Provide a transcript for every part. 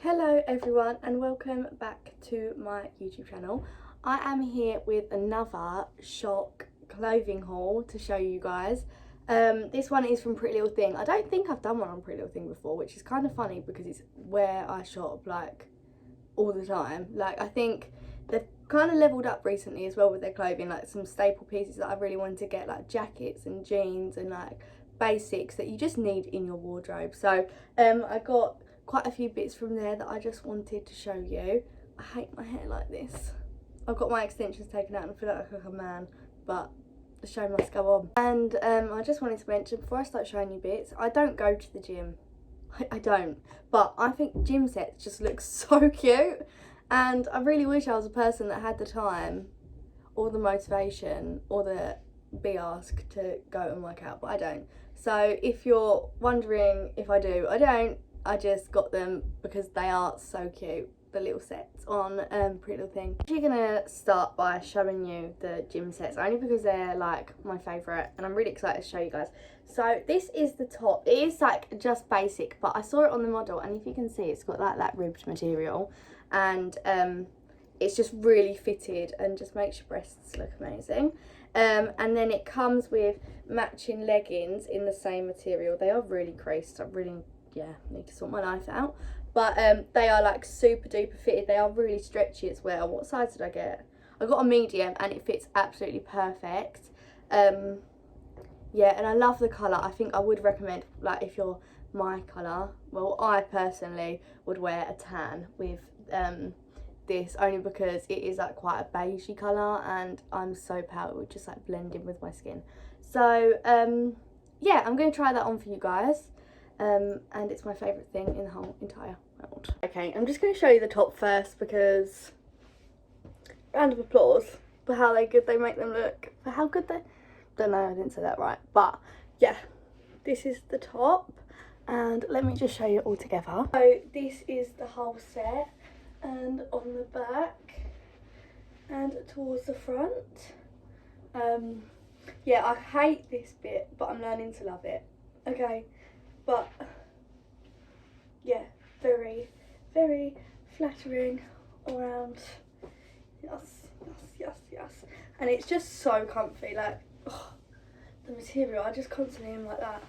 Hello everyone and welcome back to my YouTube channel. I am here with another shock clothing haul to show you guys. This one is from Pretty Little Thing. I don't think I've done one on Pretty Little Thing before, which is kind of funny because it's where I shop like all the time. Like I think they've kind of leveled up recently as well with their clothing, like some staple pieces that I really wanted to get, like jackets and jeans and like basics that you just need in your wardrobe. So I got quite a few bits from there that I just wanted to show you. I hate my hair like this. I've got my extensions taken out and I feel like I look like a man, but the show must go on. And I just wanted to mention before I start showing you bits, I don't go to the gym. I don't, but I think gym sets just look so cute, and I really wish I was a person that had the time or the motivation or the be asked to go and work out, but I don't. So if you're wondering if I do, I don't. I just got them because they are so cute, the little sets on Pretty Little Thing. I'm actually gonna start by showing you the gym sets, only because they're like my favourite and I'm really excited to show you guys. So this is the top. It is like just basic, but I saw it on the model and if you can see, it's got like that ribbed material and it's just really fitted and just makes your breasts look amazing. And then it comes with matching leggings in the same material. They are really creased. I really need to sort my life out, but they are like super duper fitted. They are really stretchy as well. What size did I get? I got a medium and it fits absolutely perfect. Yeah, and I love the colour. I think I would recommend, like, if you're my colour, well, I personally would wear a tan with this, only because it is like quite a beigey colour and I'm so pale it would just like blend in with my skin. So yeah, I'm going to try that on for you guys. And it's my favourite thing in the whole entire world. Okay, I'm just going to show you the top first because round of applause for how good they make them look. For how good they... Don't know, I didn't say that right. But yeah, this is the top and let me just show you it all together. So this is the whole set, and on the back and towards the front. Yeah, I hate this bit but I'm learning to love it. Okay. But yeah, very, very flattering all around. Yes, yes, yes, yes. And it's just so comfy, like, oh, the material, I just constantly am like that.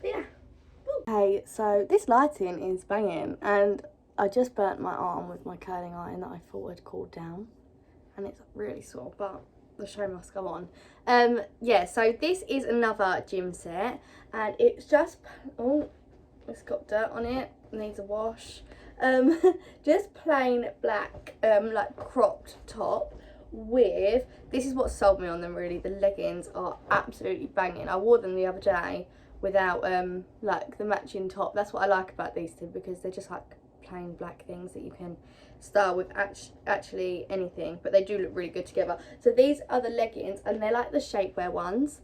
But yeah. Okay, so this lighting is banging and I just burnt my arm with my curling iron that I thought had cooled down. And it's really sore, but the show must go on. Yeah, so this is another gym set and it's just, oh, it's got dirt on it, needs a wash. Just plain black like cropped top with, this is what sold me on them really, the leggings are absolutely banging. I wore them the other day without like the matching top. That's what I like about these two, because they're just like plain black things that you can style with actually anything, but they do look really good together. So these are the leggings and they're like the shapewear ones,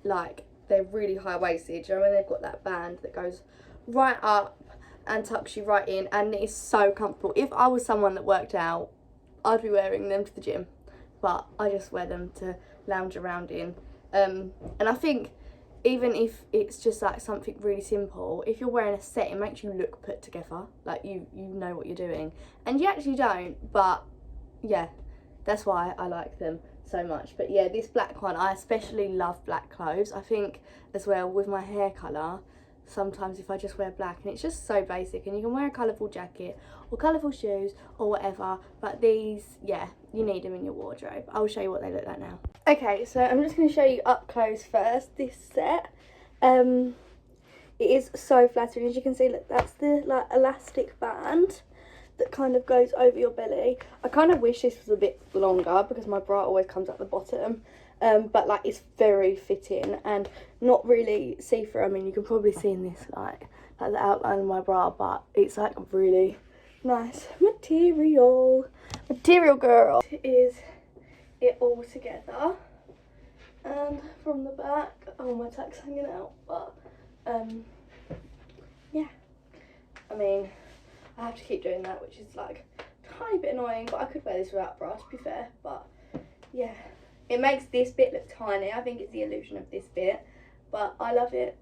like they're really high-waisted, you know, when they've got that band that goes right up and tucks you right in, and it is so comfortable. If I was someone that worked out, I'd be wearing them to the gym, but I just wear them to lounge around in. And I think even if it's just like something really simple, if you're wearing a set, it makes you look put together, like you know what you're doing, and you actually don't, but yeah, that's why I like them so much. But yeah, this black one, I especially love black clothes. I think as well with my hair colour, sometimes if I just wear black and it's just so basic, and you can wear a colourful jacket or colourful shoes or whatever, but these, yeah, you need them in your wardrobe. I'll show you what they look like now. Okay, so I'm just going to show you up close first, this set. It is so flattering. As you can see, look, that's the like elastic band that kind of goes over your belly. I kind of wish this was a bit longer because my bra always comes at the bottom. But like it's very fitting and not really see-through. I mean, you can probably see in this like the outline of my bra, but it's like really nice material girl. Is it all together, and from the back, oh, my tack's hanging out, but yeah, I mean, I have to keep doing that, which is like a tiny bit annoying, but I could wear this without bra, to be fair. But yeah, it makes this bit look tiny. I think it's the illusion of this bit, but I love it.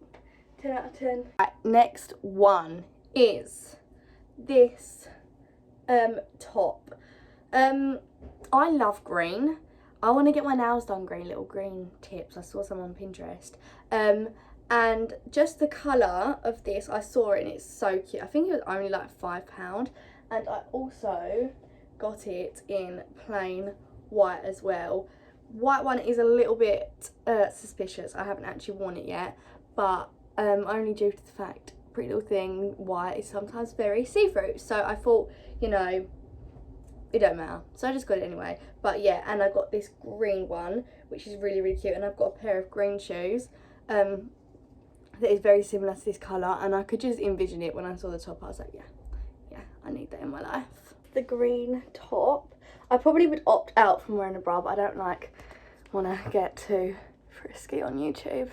10 out of 10. Right, next one is this top. I love green. I want to get my nails done green, little green tips. I saw some on Pinterest. And just the colour of this, I saw it and it's so cute. I think it was only like £5. And I also got it in plain white as well. White one is a little bit suspicious. I haven't actually worn it yet, but only due to the fact Pretty Little Thing white is sometimes very see-through. So I thought, you know, it don't matter. So I just got it anyway. But yeah, and I got this green one, which is really, really cute. And I've got a pair of green shoes that is very similar to this colour. And I could just envision it when I saw the top. I was like, yeah, I need that in my life. The green top. I probably would opt out from wearing a bra, but I don't want to get too frisky on YouTube.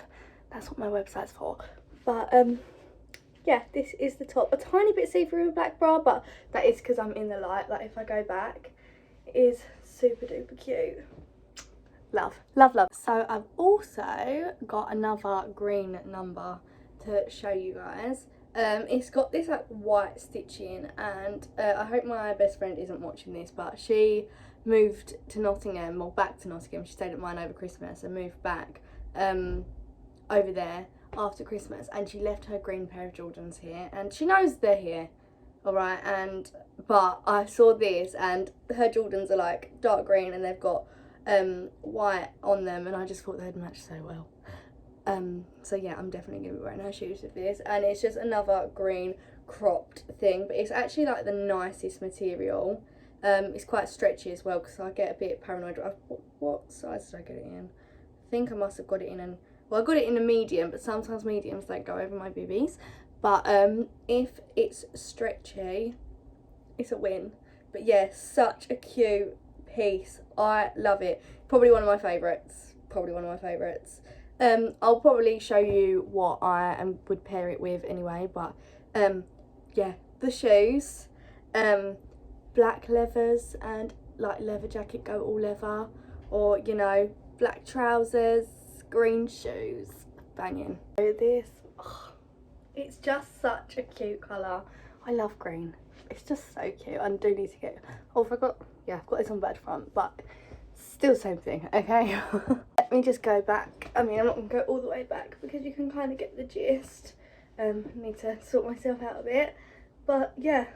That's what my website's for. But yeah, this is the top. A tiny bit see-through with black bra, but that is because I'm in the light. Like if I go back, it is super duper cute. Love, love, love. So I've also got another green number to show you guys. It's got this like white stitching, and I hope my best friend isn't watching this, but she moved to Nottingham, or back to Nottingham. She stayed at mine over Christmas and moved back over there after Christmas, and she left her green pair of Jordans here, and she knows they're here, alright, but I saw this, and her Jordans are like dark green and they've got white on them, and I just thought they'd match so well. So yeah, I'm definitely going to be wearing her shoes with this, and it's just another green cropped thing, but it's actually like the nicest material. It's quite stretchy as well, because I get a bit paranoid. What size did I get it in? I think I must have got it in well, I got it in a medium, but sometimes mediums don't go over my boobies. But if it's stretchy, it's a win. But yeah, such a cute piece. I love it. Probably one of my favourites. I'll probably show you what I would pair it with anyway. But yeah, the shoes, black leathers and like leather jacket, go all leather, or you know, black trousers, green shoes, banging. So this, it's just such a cute colour. I love green. It's just so cute. I do need to get, oh, I forgot, yeah, I've got this on bad front, but still same thing, okay? Let me just go back. I mean, I'm not going to go all the way back because you can kind of get the gist. I need to sort myself out a bit, but yeah,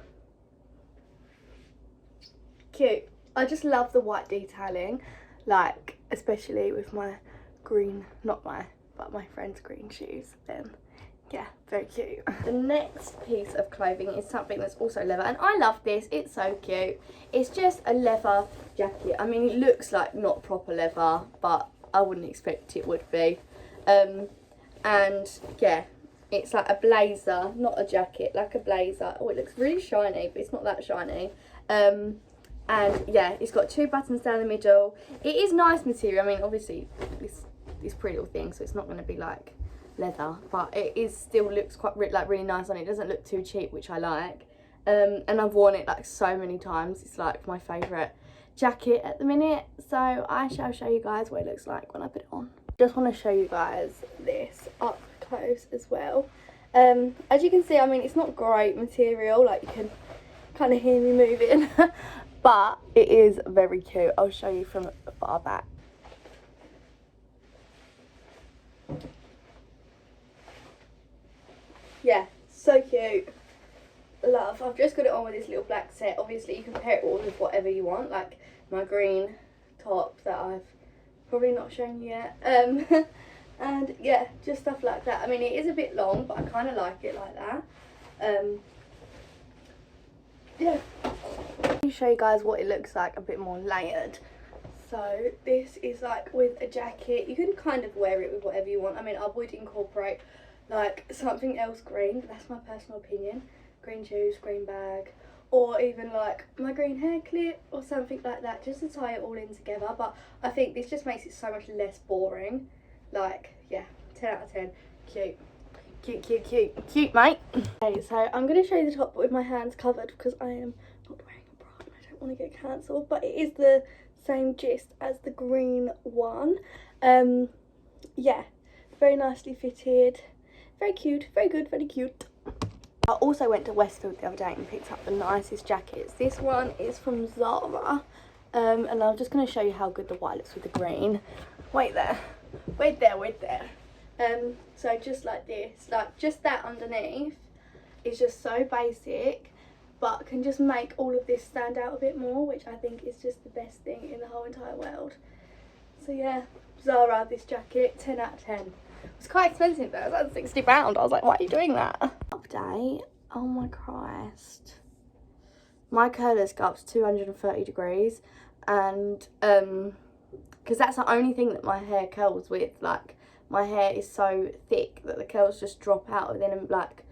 cute. I just love the white detailing, like especially with my green, not my, but my friend's green shoes. Then yeah, very cute. The next piece of clothing is something that's also leather, and I love this. It's so cute. It's just a leather jacket. I mean, it looks like not proper leather, but I wouldn't expect it would be. And yeah, it's like a blazer, not a jacket, like a blazer. Oh, it looks really shiny, but it's not that shiny. And yeah, it's got 2 buttons down the middle. It is nice material. I mean, obviously this Pretty Little Thing, so it's not going to be like leather, but it is still looks quite really nice on it. It doesn't look too cheap, which I like. And I've worn it like so many times. It's like my favourite jacket at the minute, so I shall show you guys what it looks like when I put it on. Just want to show you guys this up close as well. As you can see, I mean, it's not great material, like you can kind of hear me moving, but it is very cute. I'll show you from far back. Yeah, so cute. Love. I've just got it on with this little black set. Obviously you can pair it all with whatever you want, like my green top that I've probably not shown you yet. And yeah, just stuff like that. I mean, it is a bit long, but I kind of like it like that. Yeah. Let me show you guys what it looks like a bit more layered. So this is like with a jacket. You can kind of wear it with whatever you want. I mean, I would incorporate like something else green, but that's my personal opinion. Green shoes, green bag, or even like my green hair clip or something like that, just to tie it all in together. But I think this just makes it so much less boring. Like, yeah, 10 out of 10. Cute. Cute, cute, cute. Cute, mate. Okay, so I'm going to show you the top with my hands covered because I am not wearing a bra and I don't want to get cancelled. But it is the same gist as the green one. Yeah, very nicely fitted. Very cute, very good, very cute. I also went to Westfield the other day and picked up the nicest jackets. This one is from Zara, and I'm just going to show you how good the white looks with the green. Wait there. So just like this, like just that underneath is just so basic, but can just make all of this stand out a bit more, which I think is just the best thing in the whole entire world. So yeah, Zara, this jacket, 10 out of 10. It's quite expensive though, it's like £60. I was like, why are you doing that? Update, oh my Christ. My curlers go up to 230 degrees, and because that's the only thing that my hair curls with. Like, my hair is so thick that the curls just drop out within, like,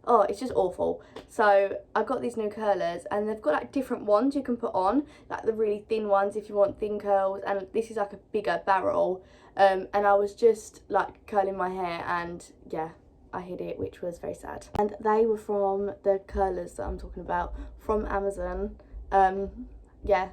oh, it's just awful. So I got these new curlers, and they've got like different ones you can put on, like the really thin ones if you want thin curls, and this is like a bigger barrel. And I was just like curling my hair, and yeah, I hid it, which was very sad. And they were from the curlers that I'm talking about, from Amazon. Yeah,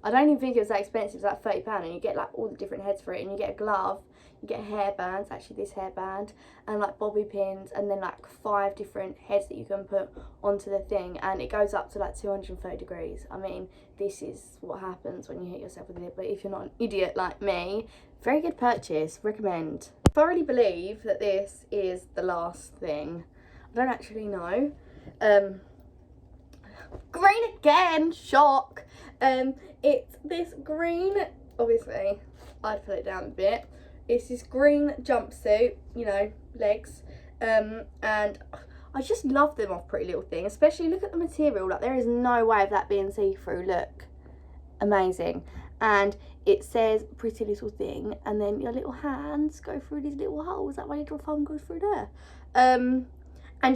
I don't even think it was that expensive. It's like £30, and you get like all the different heads for it, and you get a glove, you get hairbands, actually this hairband, and like bobby pins, and then like 5 different heads that you can put onto the thing, and it goes up to like 230 degrees. I mean, this is what happens when you hit yourself with it, but if you're not an idiot like me, very good purchase, recommend. I thoroughly believe that this is the last thing. I don't actually know. Green again, shock. It's this green, obviously I'd put it down a bit. It's this green jumpsuit, you know, legs, and I just love them off Pretty Little Thing. Especially look at the material, like there is no way of that being see-through. Look, amazing. And it says Pretty Little Thing, and then your little hands go through these little holes, that my little thumb goes through there. And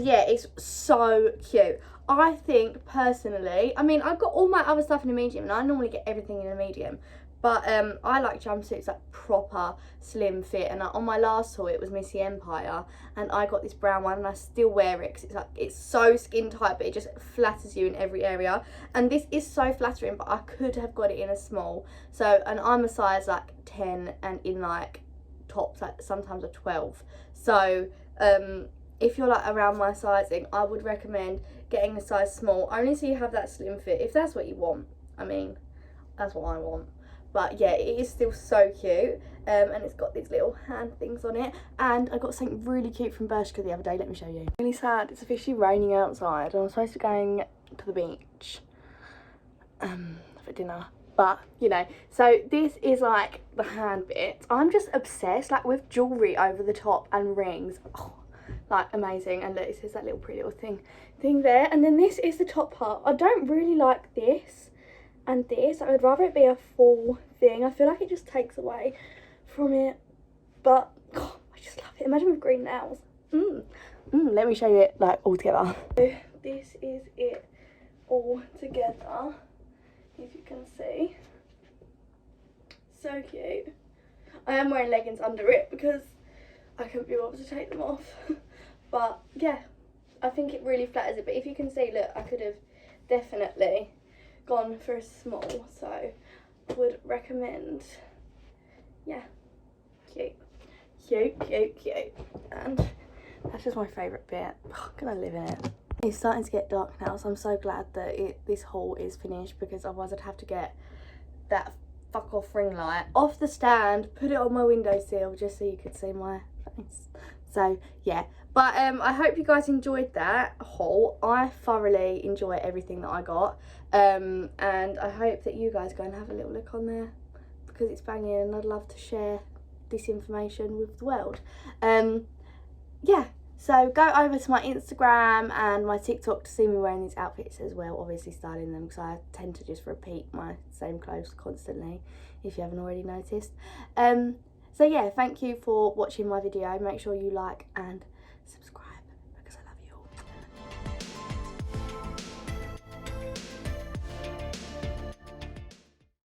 yeah, it's so cute. I think personally, I mean, I've got all my other stuff in a medium, and I normally get everything in a medium, but I like jumpsuits, like proper slim fit. And on my last haul, it was Missy Empire, and I got this brown one, and I still wear it because it's like, it's so skin tight, but it just flatters you in every area. And this is so flattering, but I could have got it in a small. So, and I'm a size like 10, and in like tops, like sometimes a 12. So if you're like around my sizing, I would recommend getting a size small, only so you have that slim fit, if that's what you want. I mean, that's what I want. But yeah, it is still so cute, and it's got these little hand things on it. And I got something really cute from Bershka the other day, let me show you. Really sad, it's officially raining outside, and I'm supposed to be going to the beach for dinner. But, you know, so this is like the hand bit. I'm just obsessed, like with jewellery over the top and rings. Oh, like amazing. And look, it says that little Pretty Little thing there. And then this is the top part. I don't really like this and this. I would rather it be a full thing. I feel like it just takes away from it. But oh, I just love it. Imagine with green nails. Let me show you it like all together. So this is it all together, if you can see. So cute. I am wearing leggings under it because I couldn't be able to take them off. But yeah, I think it really flatters it. But if you can see, look, I could have definitely gone for a small. So would recommend, yeah, cute. And that's just my favourite bit. Oh, can I live in it? It's starting to get dark now, so I'm so glad that this haul is finished, because otherwise I'd have to get that fuck off ring light off the stand, put it on my windowsill just so you could see my face. So yeah, but I hope you guys enjoyed that haul. I thoroughly enjoy everything that I got, and I hope that you guys go and have a little look on there, because it's banging, and I'd love to share this information with the world. Yeah, so go over to my Instagram and my TikTok to see me wearing these outfits as well, obviously styling them, because I tend to just repeat my same clothes constantly, if you haven't already noticed. So yeah, thank you for watching my video. Make sure you like and